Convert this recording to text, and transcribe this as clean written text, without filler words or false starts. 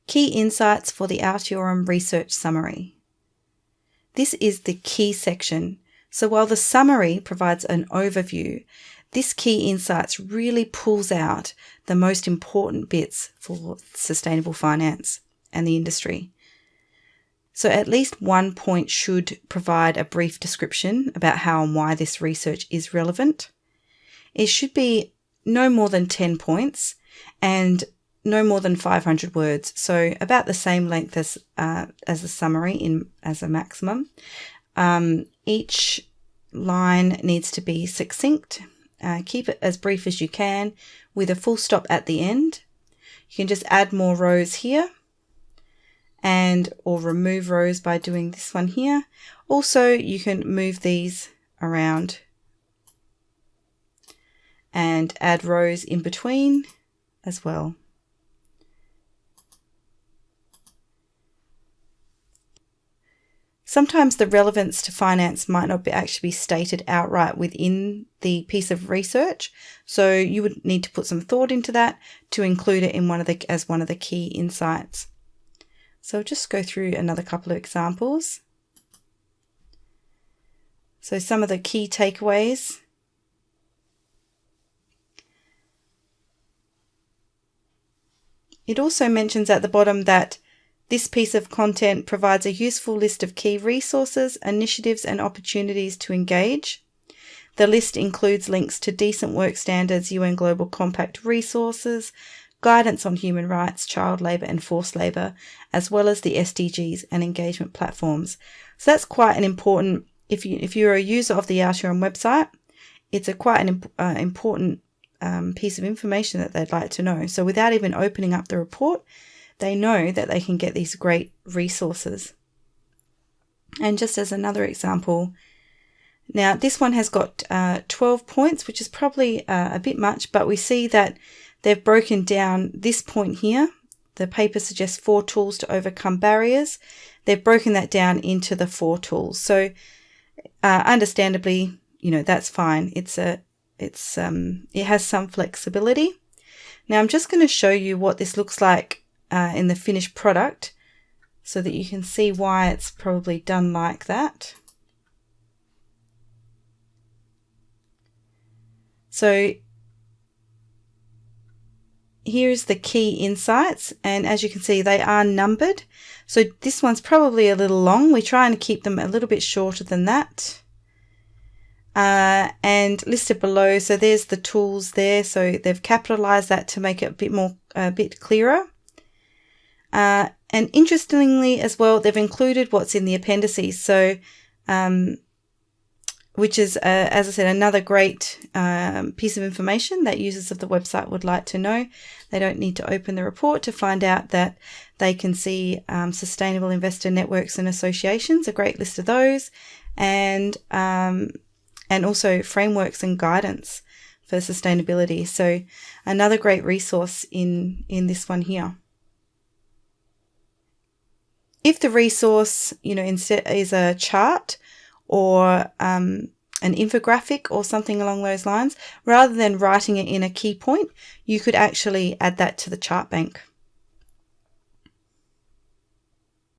Key insights for the Altiorem research summary. This is the key section. So while the summary provides an overview, this key insights really pulls out the most important bits for sustainable finance and the industry. So at least one point should provide a brief description about how and why this research is relevant. It should be no more than 10 points and no more than 500 words, so about the same length as a summary as a maximum. Each line needs to be succinct. Keep it as brief as you can with a full stop at the end. You can just add more rows here or remove rows by doing this one here. Also, you can move these around and add rows in between as well. Sometimes the relevance to finance might not actually be stated outright within the piece of research, so you would need to put some thought into that to include it in as one of the key insights. So I'll just go through another couple of examples. So some of the key takeaways. It also mentions at the bottom that this piece of content provides a useful list of key resources, initiatives, and opportunities to engage. The list includes links to decent work standards, UN Global Compact resources, guidance on human rights, child labour and forced labour, as well as the SDGs and engagement platforms. So that's quite an important, if you're a user of the Altiorem website, it's quite an important piece of information that they'd like to know. So without even opening up the report, they know that they can get these great resources. And just as another example, now this one has got 12 points, which is probably a bit much, but we see that they've broken down this point here. The paper suggests 4 tools to overcome barriers. They've broken that down into the 4 tools. So understandably, that's fine. It has some flexibility. Now I'm just going to show you what this looks like in the finished product so that you can see why it's probably done like that. So here's the key insights, and as you can see they are numbered. So this one's probably a little long. We're trying to keep them a little bit shorter than that. And listed below, so there's the tools there, so they've capitalized that to make it a bit clearer. And interestingly as well, they've included what's in the appendices, so which is, as I said, another great piece of information that users of the website would like to know. They don't need to open the report to find out that they can see sustainable investor networks and associations, a great list of those, and also frameworks and guidance for sustainability. So another great resource in this one here. If the resource, instead is a chart or an infographic or something along those lines, rather than writing it in a key point, you could actually add that to the chart bank.